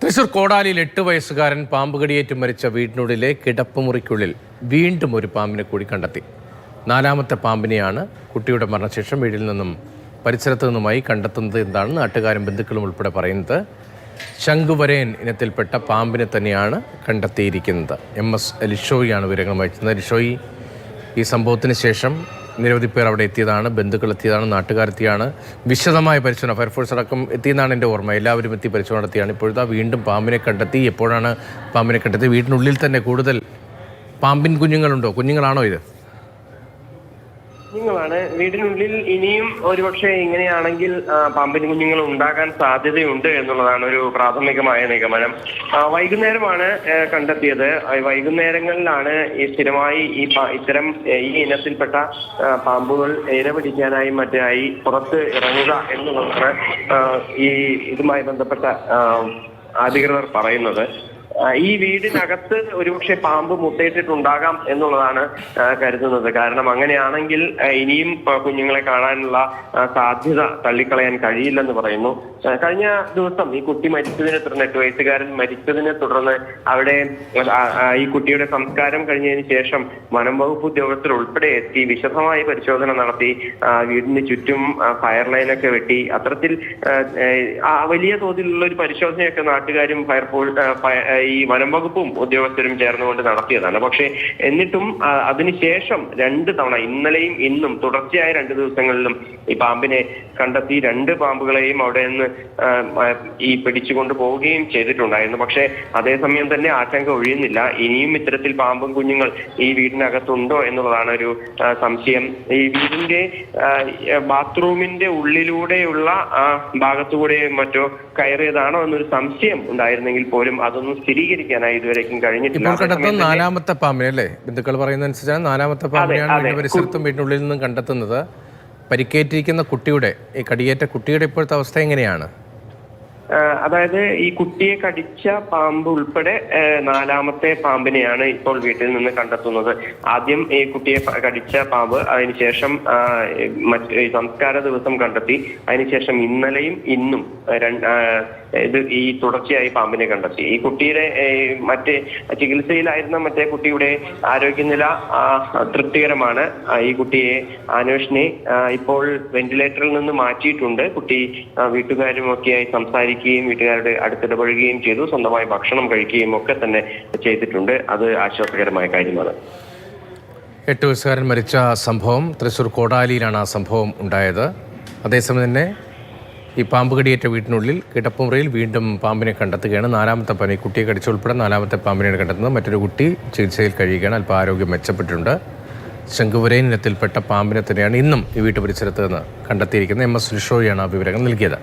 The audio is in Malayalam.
തൃശൂർ കോടാലിയിൽ 8 വയസ്സുകാരൻ പാമ്പ് കടിയേറ്റ് മരിച്ച വീടിനുള്ളിലെ കിടപ്പുമുറിക്കുള്ളിൽ വീണ്ടും ഒരു പാമ്പിനെ കൂടി കണ്ടെത്തി. 4ാമത്തെ പാമ്പിനെയാണ് കുട്ടിയുടെ മരണശേഷം വീട്ടിൽ നിന്നും പരിസരത്തു നിന്നുമായി കണ്ടെത്തുന്നത് എന്നാണ് നാട്ടുകാരും ബന്ധുക്കളും ഉൾപ്പെടെ പറയുന്നത്. ശംഖുവരയൻ ഇനത്തിൽപ്പെട്ട പാമ്പിനെ തന്നെയാണ് കണ്ടെത്തിയിരിക്കുന്നത്. MS ലിഷോയിയാണ് വിവരങ്ങൾ വഹിച്ചത്. ലിഷോയി, ഈ സംഭവത്തിന് ശേഷം നിരവധി പേർ അവിടെ എത്തിയതാണ്, ബന്ധുക്കൾ എത്തിയതാണ്, നാട്ടുകാരെത്തിയാണ്, വിശദമായ പരിശോധന ഫയർഫോഴ്സ് അടക്കം എത്തിയെന്നാണ് എൻ്റെ ഓർമ്മ. എല്ലാവരും എത്തി പരിശോധന നടത്തിയാണ്. ഇപ്പോഴത്തെ വീണ്ടും പാമ്പിനെ കണ്ടെത്തി. എപ്പോഴാണ് പാമ്പിനെ കണ്ടെത്തി? വീടിനുള്ളിൽ തന്നെ കൂടുതൽ പാമ്പിൻ കുഞ്ഞുങ്ങളുണ്ടോ? കുഞ്ഞുങ്ങളാണോ ഇത്? കുഞ്ഞുങ്ങളാണ് വീടിനുള്ളിൽ. ഇനിയും ഒരുപക്ഷെ ഇങ്ങനെയാണെങ്കിൽ പാമ്പിന് കുഞ്ഞുങ്ങൾ ഉണ്ടാകാൻ സാധ്യതയുണ്ട് എന്നുള്ളതാണ് ഒരു പ്രാഥമികമായ നിഗമനം. വൈകുന്നേരമാണ് കണ്ടെത്തിയത്. വൈകുന്നേരങ്ങളിലാണ് ഈ സ്ഥിരമായി ഇത്തരം ഈ ഇനത്തിൽപ്പെട്ട പാമ്പുകൾ ഇര പിടിക്കാനായി മറ്റായി പുറത്ത് ഇറങ്ങുക എന്നുള്ളതാണ് ഈ ഇതുമായി ബന്ധപ്പെട്ട അധികൃതർ പറയുന്നത്. ഈ വീടിനകത്ത് ഒരുപക്ഷെ പാമ്പ് മുട്ടയിട്ടിട്ടുണ്ടാകാം എന്നുള്ളതാണ് കരുതുന്നത്. കാരണം അങ്ങനെയാണെങ്കിൽ ഇനിയും കുഞ്ഞുങ്ങളെ കാണാനുള്ള സാധ്യത തള്ളിക്കളയാൻ കഴിയില്ലെന്ന് പറയുന്നു. കഴിഞ്ഞ ദിവസം ഈ കുട്ടി മരിച്ചതിനെ തുടർന്ന്, 8 വയസ്സുകാരൻ മരിച്ചതിനെ തുടർന്ന് അവിടെ ഈ കുട്ടിയുടെ സംസ്കാരം കഴിഞ്ഞതിന് ശേഷം വനം വകുപ്പ് ഉദ്യോഗസ്ഥർ ഉൾപ്പെടെ എത്തി വിശദമായ പരിശോധന നടത്തി. വീടിന് ചുറ്റും ഫയർ ലൈനൊക്കെ വെട്ടി അത്തരത്തിൽ വലിയ തോതിലുള്ള ഒരു പരിശോധനയൊക്കെ നാട്ടുകാരും ഈ വനം വകുപ്പും ഉദ്യോഗസ്ഥരും ചേർന്നുകൊണ്ട് നടത്തിയതാണ്. പക്ഷേ എന്നിട്ടും അതിനുശേഷം 2 തവണ, ഇന്നലെയും ഇന്നും തുടർച്ചയായ 2 ദിവസങ്ങളിലും ഈ പാമ്പിനെ കണ്ടെത്തി 2 പാമ്പുകളെയും അവിടെ നിന്ന് ഈ പിടിച്ചുകൊണ്ട് പോവുകയും ചെയ്തിട്ടുണ്ടായിരുന്നു. പക്ഷേ അതേസമയം തന്നെ ആശങ്ക ഒഴിയുന്നില്ല. ഇനിയും ഇത്തരത്തിൽ പാമ്പും കുഞ്ഞുങ്ങൾ ഈ വീടിനകത്തുണ്ടോ എന്നുള്ളതാണ് ഒരു സംശയം. ഈ വീടിന്റെ ബാത്റൂമിന്റെ ഉള്ളിലൂടെയുള്ള ഭാഗത്തുകൂടെ മറ്റോ കയറിയതാണോ എന്നൊരു സംശയം ഉണ്ടായിരുന്നെങ്കിൽ പോലും അതൊന്നും സ്ഥിരീകരിക്കാനായി ഇതുവരെയും കഴിഞ്ഞിട്ടില്ല. 4ാമത്തെ പാമ്പിനെ അല്ലേ ബന്ധുക്കൾ പറയുന്നതനുസരിച്ചാണ് 4ാമത്തെ പാമ്പിനെയാണ് പരിസരത്തും വീടിനുള്ളിൽ നിന്നും കണ്ടെത്തുന്നത്. പരിക്കേറ്റിരിക്കുന്ന കുട്ടിയുടെ, ഈ കടിയേറ്റ കുട്ടിയുടെ ഇപ്പോഴത്തെ അവസ്ഥ എങ്ങനെയാണ്? അതായത് ഈ കുട്ടിയെ കടിച്ച പാമ്പ് ഉൾപ്പെടെ 4ാമത്തെ പാമ്പിനെയാണ് ഇപ്പോൾ വീട്ടിൽ നിന്ന് കണ്ടെത്തുന്നത്. ആദ്യം ഈ കുട്ടിയെ കടിച്ച പാമ്പ്, അതിനുശേഷം സംസ്കാര ദിവസം കണ്ടെത്തി. അതിനുശേഷം ഇന്നലെയും ഇന്നും ഈ തുടർച്ചയായി പാമ്പിനെ കണ്ടെത്തി. ഈ കുട്ടിയുടെ മറ്റേ ചികിത്സയിലായിരുന്ന മറ്റേ കുട്ടിയുടെ ആരോഗ്യനില തൃപ്തികരമാണ്. ഈ കുട്ടിയെ അന്വേഷണെ ഇപ്പോൾ വെന്റിലേറ്ററിൽ നിന്ന് മാറ്റിയിട്ടുണ്ട്. കുട്ടി വീട്ടുകാരുമൊക്കെയായി സംസാരിക്കുകയും വീട്ടുകാരുടെ അടുത്തിടപഴകുകയും ചെയ്തു. സ്വന്തമായി ഭക്ഷണം കഴിക്കുകയും ഒക്കെ തന്നെ ചെയ്തിട്ടുണ്ട്. അത് ആശ്വാസകരമായ കാര്യമാണ്. 8 വയസ്സുകാരൻ മരിച്ച സംഭവം തൃശൂർ കോടാലിയിലാണ് ആ സംഭവം ഉണ്ടായത്. അതേസമയം തന്നെ ഈ പാമ്പ് കടിയേറ്റ വീട്ടിനുള്ളിൽ കിടപ്പുമുറിയിൽ വീണ്ടും പാമ്പിനെ കണ്ടെത്തുകയാണ്. 4ാമത്തെ പാമ്പ്, ഈ കുട്ടിയെ കടിച്ചുൾപ്പെടെ 4ാമത്തെ പാമ്പിനെയാണ് കണ്ടെത്തുന്നത്. മറ്റൊരു കുട്ടി ചികിത്സയിൽ കഴിയുകയാണ്. അല്പം ആരോഗ്യം മെച്ചപ്പെട്ടിട്ടുണ്ട്. ശംഖുവരയൻ ഇനത്തിൽപ്പെട്ട പാമ്പിനെ തന്നെയാണ് ഇന്നും ഈ വീട്ടു പരിസരത്ത് നിന്ന് കണ്ടെത്തിയിരിക്കുന്നത്. MS ലിഷോയാണ് ആ വിവരങ്ങൾ നൽകിയത്.